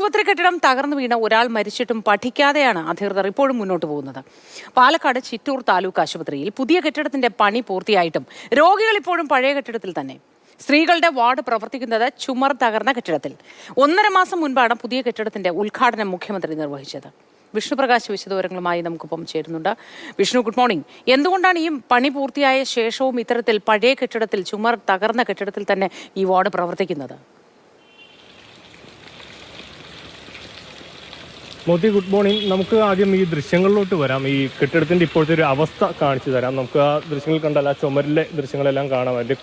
ആശുപത്രി കെട്ടിടം തകർന്നു വീണ ഒരാൾ മരിച്ചിട്ടും പഠിക്കാതെയാണ് അധികൃതർ ഇപ്പോഴും മുന്നോട്ട് പോകുന്നത്. പാലക്കാട് ചിറ്റൂർ താലൂക്ക് ആശുപത്രിയിൽ പുതിയ കെട്ടിടത്തിന്റെ പണി പൂർത്തിയായിട്ടും രോഗികൾ ഇപ്പോഴും പഴയ കെട്ടിടത്തിൽ തന്നെ. സ്ത്രീകളുടെ വാർഡ് പ്രവർത്തിക്കുന്നത് ചുമർ തകർന്ന കെട്ടിടത്തിൽ. 1.5 മാസം മുൻപാണ് പുതിയ കെട്ടിടത്തിന്റെ ഉദ്ഘാടനം മുഖ്യമന്ത്രി നിർവഹിച്ചത്. വിഷ്ണുപ്രകാശ് വിശദവിവരങ്ങളുമായി നമുക്കൊപ്പം ചേരുന്നുണ്ട്. Vishnu, good morning. എന്തുകൊണ്ടാണ് ഈ പണി പൂർത്തിയായ ശേഷവും ഇത്തരത്തിൽ പഴയ കെട്ടിടത്തിൽ, ചുമർ തകർന്ന കെട്ടിടത്തിൽ തന്നെ ഈ വാർഡ് പ്രവർത്തിക്കുന്നത്? Modi, good morning. നമുക്ക് ആദ്യം ഈ ദൃശ്യങ്ങളിലോട്ട് വരാം. ഈ കെട്ടിടത്തിന്റെ ഇപ്പോഴത്തെ ഒരു അവസ്ഥ കാണിച്ചു തരാം. നമുക്ക് ആ ദൃശ്യങ്ങൾ കണ്ടാൽ ആ ചുമരിലെ ദൃശ്യങ്ങളെല്ലാം കാണാം. അതിന്റെ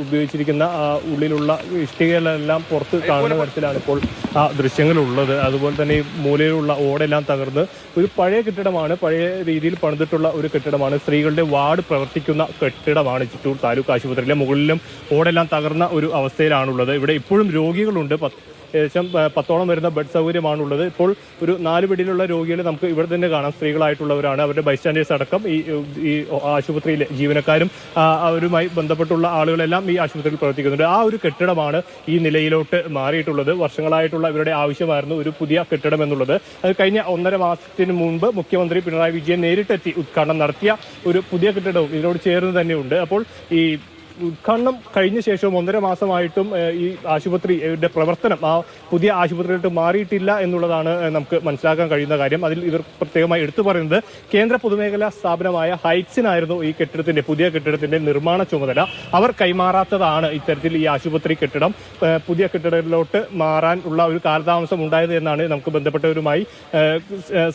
ഉപയോഗിച്ചിരിക്കുന്ന ആ ഉള്ളിലുള്ള ഇഷ്ടികകളെല്ലാം പുറത്ത് കാണുന്ന തരത്തിലാണ് ഇപ്പോൾ ആ ദൃശ്യങ്ങളുള്ളത്. അതുപോലെ തന്നെ ഈ മൂലയിലുള്ള ഓടെല്ലാം തകർന്ന് ഒരു പഴയ കെട്ടിടമാണ്, പഴയ രീതിയിൽ പണിതിട്ടുള്ള ഒരു കെട്ടിടമാണ്. സ്ത്രീകളുടെ വാർഡ് പ്രവർത്തിക്കുന്ന കെട്ടിടമാണ് ചിറ്റൂർ താലൂക്ക് ആശുപത്രിയിലെ. മുകളിലും ഓടെല്ലാം തകർന്ന ഒരു അവസ്ഥയിലാണുള്ളത്. ഇവിടെ ഇപ്പോഴും രോഗികളുണ്ട്. ഏകദേശം 10ഓളം വരുന്ന ബെഡ് സൗകര്യമാണുള്ളത്. ഇപ്പോൾ ഒരു 4 ബെഡിലുള്ള രോഗികളെ നമുക്ക് ഇവിടെ തന്നെ കാണാം. സ്ത്രീകളായിട്ടുള്ളവരാണ്. അവരുടെ ബൈസ്റ്റാൻഡേഴ്സ് അടക്കം ഈ ആശുപത്രിയിലെ ജീവനക്കാരും അവരുമായി ബന്ധപ്പെട്ടുള്ള ആളുകളെല്ലാം ഈ ആശുപത്രിയിൽ പ്രവർത്തിക്കുന്നുണ്ട്. ആ ഒരു കെട്ടിടമാണ് ഈ നിലയിലോട്ട് മാറിയിട്ടുള്ളത്. വർഷങ്ങളായിട്ടുള്ള ഇവരുടെ ആവശ്യമായിരുന്നു ഒരു പുതിയ കെട്ടിടം എന്നുള്ളത്. അത് കഴിഞ്ഞ 1.5 മാസത്തിന് മുൻപ് മുഖ്യമന്ത്രി പിണറായി വിജയൻ നേരിട്ടെത്തി ഉദ്ഘാടനം നടത്തിയ ഒരു പുതിയ കെട്ടിടവും ഇതിനോട് ചേർന്ന് തന്നെയുണ്ട്. അപ്പോൾ ഈ ഉദ്ഘാടനം കഴിഞ്ഞ ശേഷവും 1.5 മാസമായിട്ടും ഈ ആശുപത്രിയുടെ പ്രവർത്തനം ആ പുതിയ ആശുപത്രിയിലോട്ട് മാറിയിട്ടില്ല എന്നുള്ളതാണ് നമുക്ക് മനസ്സിലാക്കാൻ കഴിയുന്ന കാര്യം. അതിൽ ഇവർ പ്രത്യേകമായി എടുത്തു പറയുന്നത് കേന്ദ്ര പൊതുമേഖലാ സ്ഥാപനമായ ഹൈറ്റ്സിനായിരുന്നു ഈ പുതിയ കെട്ടിടത്തിന്റെ നിർമ്മാണ ചുമതല. അവർ കൈമാറാത്തതാണ് ഇത്തരത്തിൽ ഈ ആശുപത്രി കെട്ടിടം പുതിയ കെട്ടിടത്തിലോട്ട് മാറാൻ ഉള്ള ഒരു കാലതാമസം ഉണ്ടായത് എന്നാണ് നമുക്ക് ബന്ധപ്പെട്ടവരുമായി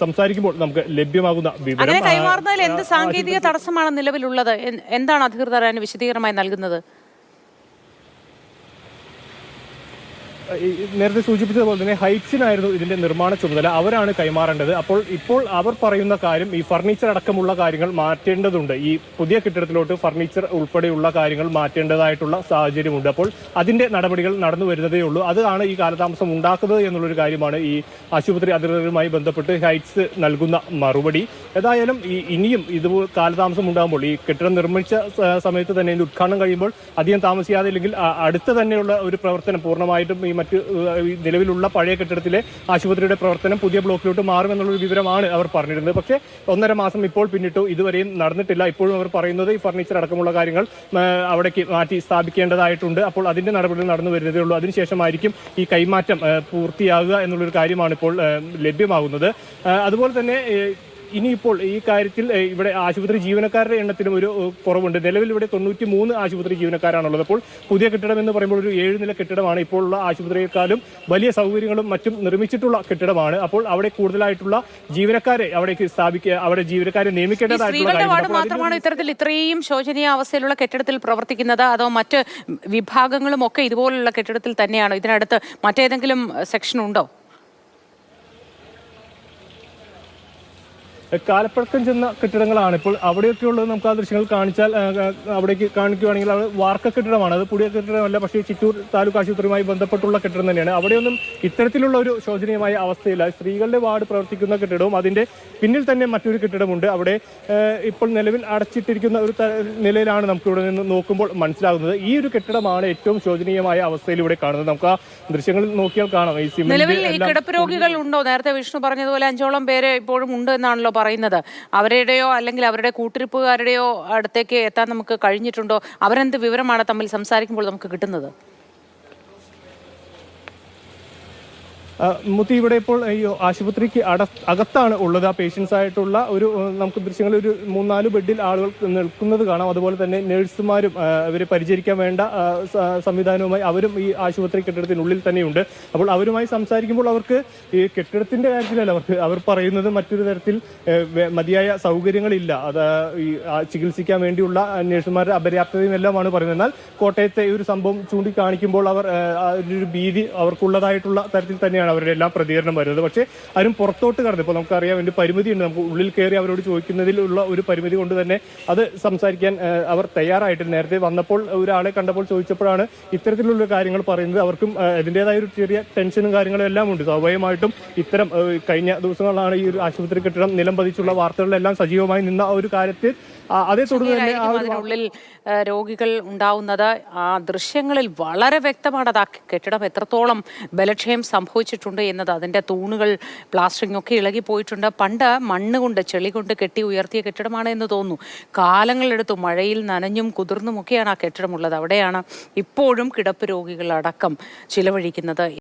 സംസാരിക്കുമ്പോൾ നമുക്ക് ലഭ്യമാകുന്ന വിവരം. കൈമാറുന്നതിൽ എന്ത് സാങ്കേതിക തടസ്സമാണ് നിലവിലുള്ളത്? എന്താണ് അധികൃതർ അതിന് വിശദീകരണമായി നൽകുന്നത്? നേരത്തെ സൂചിപ്പിച്ചതുപോലെ തന്നെ ഹൈറ്റ്സിനായിരുന്നു ഇതിന്റെ നിർമ്മാണ ചുമതല. അവരാണ് കൈമാറേണ്ടത്. ഇപ്പോൾ അവർ പറയുന്ന കാര്യം ഈ ഫർണിച്ചർ അടക്കമുള്ള കാര്യങ്ങൾ മാറ്റേണ്ടതുണ്ട്. ഈ പുതിയ കെട്ടിടത്തിലോട്ട് ഫർണിച്ചർ ഉൾപ്പെടെയുള്ള കാര്യങ്ങൾ മാറ്റേണ്ടതായിട്ടുള്ള സാഹചര്യമുണ്ട്. അപ്പോൾ അതിന്റെ നടപടികൾ നടന്നു വരുന്നതേ ഉള്ളൂ. അതാണ് ഈ കാലതാമസം ഉണ്ടാക്കുന്നത് എന്നുള്ളൊരു കാര്യമാണ് ഈ ആശുപത്രി അധികൃതരുമായി ബന്ധപ്പെട്ട് ഹൈറ്റ്സ് നൽകുന്ന മറുപടി. ഏതായാലും ഇനിയും ഇത് കാലതാമസം ഉണ്ടാകുമ്പോൾ ഈ കെട്ടിടം നിർമ്മിച്ച സമയത്ത് തന്നെ ഇതിന്റെ ഉദ്ഘാടനം കഴിയുമ്പോൾ അധികം താമസിയാതെ അല്ലെങ്കിൽ അടുത്ത് തന്നെയുള്ള ഒരു പ്രവർത്തനം പൂർണ്ണമായിട്ടും ഈ മറ്റ് നിലവിലുള്ള പഴയ കെട്ടിടത്തിലെ ആശുപത്രിയുടെ പ്രവർത്തനം പുതിയ ബ്ലോക്കിലോട്ട് മാറുമെന്നുള്ളൊരു വിവരമാണ് അവർ പറഞ്ഞിരുന്നത്. പക്ഷേ 1.5 മാസം ഇപ്പോൾ പിന്നിട്ടു, ഇതുവരെയും നടന്നിട്ടില്ല. ഇപ്പോഴും അവർ പറയുന്നത് ഈ ഫർണിച്ചർ അടക്കമുള്ള കാര്യങ്ങൾ അവിടേക്ക് മാറ്റി സ്ഥാപിക്കേണ്ടതായിട്ടുണ്ട്. അപ്പോൾ അതിന്റെ നടപടികൾ നടന്നു വരുന്നതേ ഉള്ളൂ. അതിനുശേഷമായിരിക്കും ഈ കൈമാറ്റം പൂർത്തിയാകുക എന്നുള്ളൊരു കാര്യമാണ് ഇപ്പോൾ ലഭ്യമാകുന്നത്. അതുപോലെ തന്നെ ഇനിയിപ്പോൾ ഈ കാര്യത്തിൽ ഇവിടെ ആശുപത്രി ജീവനക്കാരുടെ എണ്ണത്തിലും ഒരു കുറവുണ്ട്. നിലവിൽ ഇവിടെ 93 ആശുപത്രി ജീവനക്കാരാണുള്ളത്. അപ്പോൾ പുതിയ കെട്ടിടം എന്ന് പറയുമ്പോൾ ഒരു 7 നില കെട്ടിടമാണ്. ഇപ്പോൾ ഉള്ള ആശുപത്രിയേക്കാളും വലിയ സൗകര്യങ്ങളും മറ്റും നിർമ്മിച്ചിട്ടുള്ള കെട്ടിടമാണ്. അപ്പോൾ അവിടെ കൂടുതലായിട്ടുള്ള ജീവനക്കാരെ അവിടെ ജീവനക്കാരെ നിയമിക്കേണ്ടതായിട്ടുള്ള മാത്രമാണ് ഇത്തരത്തിൽ ഇത്രയും ശോചനീയ അവസ്ഥയിലുള്ള കെട്ടിടത്തിൽ പ്രവർത്തിക്കുന്നത്, അതോ മറ്റ് വിഭാഗങ്ങളും ഒക്കെ ഇതുപോലുള്ള കെട്ടിടത്തിൽ തന്നെയാണോ? ഇതിനടുത്ത് മറ്റേതെങ്കിലും സെക്ഷൻ ഉണ്ടോ? കാലപ്പഴക്കം ചെന്ന കെട്ടിടങ്ങളാണ് ഇപ്പോൾ അവിടെയൊക്കെ ഉള്ളത്. നമുക്ക് ആ ദൃശ്യങ്ങൾ കാണിച്ചാൽ അവിടേക്ക് കാണിക്കുകയാണെങ്കിൽ അത് വാർക്ക കെട്ടിടമാണ്. അത് പുതിയ കെട്ടിടമല്ല, പക്ഷേ ചിറ്റൂർ താലൂക്ക് ആശുപത്രിയുമായി ബന്ധപ്പെട്ടുള്ള കെട്ടിടം തന്നെയാണ്. അവിടെയൊന്നും ഇത്തരത്തിലുള്ള ഒരു ശോചനീയമായ അവസ്ഥയില്ല. സ്ത്രീകളുടെ വാർഡ് പ്രവർത്തിക്കുന്ന കെട്ടിടവും അതിന്റെ പിന്നിൽ തന്നെ മറ്റൊരു കെട്ടിടമുണ്ട്. അവിടെ ഇപ്പോൾ നിലവിൽ അടച്ചിട്ടിരിക്കുന്ന ഒരു നിലയിലാണ് നമുക്ക് ഇവിടെ നിന്ന് നോക്കുമ്പോൾ മനസ്സിലാകുന്നത്. ഈ ഒരു കെട്ടിടമാണ് ഏറ്റവും ശോചനീയമായ അവസ്ഥയിൽ ഇവിടെ കാണുന്നത്. നമുക്ക് ആ ദൃശ്യങ്ങളിൽ നോക്കിയാൽ കാണാം. നിലവിൽ ഈ കിടപ്പ് രോഗികൾ ഉണ്ടോ? നേരത്തെ വിഷ്ണു പറഞ്ഞതുപോലെ 5ഓളം പേര് ഇപ്പോഴും ഉണ്ട് എന്നാണല്ലോ പറയുന്നത്. അവരുടെയോ അല്ലെങ്കിൽ അവരുടെ കൂട്ടിരിപ്പുകാരുടെയോ അടുത്തേക്ക് എത്താൻ നമുക്ക് കഴിഞ്ഞിട്ടുണ്ടോ? അവരെന്ത് വിവരമാണ് തമ്മിൽ സംസാരിക്കുമ്പോൾ നമുക്ക് കിട്ടുന്നത്? മുത്തി, ഇവിടെ ഇപ്പോൾ ഈ ആശുപത്രിക്ക് അകത്താണ് ഉള്ളത്. ആ പേഷ്യൻസ് ആയിട്ടുള്ള ഒരു നമുക്ക് ദൃശ്യങ്ങൾ ഒരു 3-4 ബെഡിൽ ആളുകൾ നിൽക്കുന്നത് കാണാം. അതുപോലെ തന്നെ നഴ്സുമാരും അവരെ പരിചരിക്കാൻ വേണ്ട സംവിധാനവുമായി അവരും ഈ ആശുപത്രി കെട്ടിടത്തിനുള്ളിൽ തന്നെയുണ്ട്. അപ്പോൾ അവരുമായി സംസാരിക്കുമ്പോൾ അവർക്ക് ഈ കെട്ടിടത്തിന്റെ കാര്യത്തിലല്ല അവർ പറയുന്നത് മറ്റൊരു തരത്തിൽ മതിയായ സൗകര്യങ്ങളില്ല. അത് ഈ ചികിത്സിക്കാൻ വേണ്ടിയുള്ള നഴ്സുമാരുടെ അപര്യാപ്തതയും എല്ലാമാണ് പറയുന്നത്. എന്നാൽ കോട്ടയത്തെ ഒരു സംഭവം ചൂണ്ടിക്കാണിക്കുമ്പോൾ അവർ ഒരു ഭീതി അവർക്കുള്ളതായിട്ടുള്ള തരത്തിൽ തന്നെയാണ് അവരുടെ എല്ലാം പ്രതികരണം വരുന്നത്. പക്ഷേ ആരും പുറത്തോട്ട് കടന്നു. ഇപ്പോൾ നമുക്കറിയാം അതിന്റെ പരിമിതിയുണ്ട്. നമുക്ക് ഉള്ളിൽ കയറി അവരോട് ചോദിക്കുന്നതിലുള്ള ഒരു പരിമിതി കൊണ്ട് തന്നെ അത് സംസാരിക്കാൻ അവർ തയ്യാറായിട്ടില്ല. നേരത്തെ വന്നപ്പോൾ ഒരാളെ കണ്ടപ്പോൾ ചോദിച്ചപ്പോഴാണ് ഇത്തരത്തിലുള്ള കാര്യങ്ങൾ പറയുന്നത്. അവർക്കും അതിൻ്റെതായ ഒരു ചെറിയ ടെൻഷനും കാര്യങ്ങളും എല്ലാം ഉണ്ട്. സ്വാഭാവികമായിട്ടും ഇത്തരം കഴിഞ്ഞ ദിവസങ്ങളാണ് ഈ ഒരു ആശുപത്രി കെട്ടിടം നിലം പതിച്ചുള്ള വാർത്തകളിലെല്ലാം സജീവമായി നിന്ന ഒരു കാര്യത്തിൽ അതേ തുടർന്ന് തന്നെ അതിനുള്ളിൽ രോഗികൾ ഉണ്ടാവുന്നത് ആ ദൃശ്യങ്ങളിൽ വളരെ വ്യക്തമാണ്. അത് ആ കെട്ടിടം എത്രത്തോളം ബലക്ഷയം സംഭവിച്ചിട്ടുണ്ട് സംഭവിച്ചിട്ടുണ്ട് എന്നത്. അതിൻ്റെ തൂണുകൾ, പ്ലാസ്റ്ററിംഗ് ഒക്കെ ഇളകി പോയിട്ടുണ്ട്. പണ്ട് മണ്ണ് കൊണ്ട്, ചെളി കൊണ്ട് കെട്ടി ഉയർത്തിയ കെട്ടിടമാണ് എന്ന് തോന്നുന്നു. കാലങ്ങളെടുത്തു മഴയിൽ നനഞ്ഞും കുതിർന്നുമൊക്കെയാണ് ആ കെട്ടിടമുള്ളത്. അവിടെയാണ് ഇപ്പോഴും കിടപ്പ് രോഗികളടക്കം ചിലവഴിക്കുന്നത്.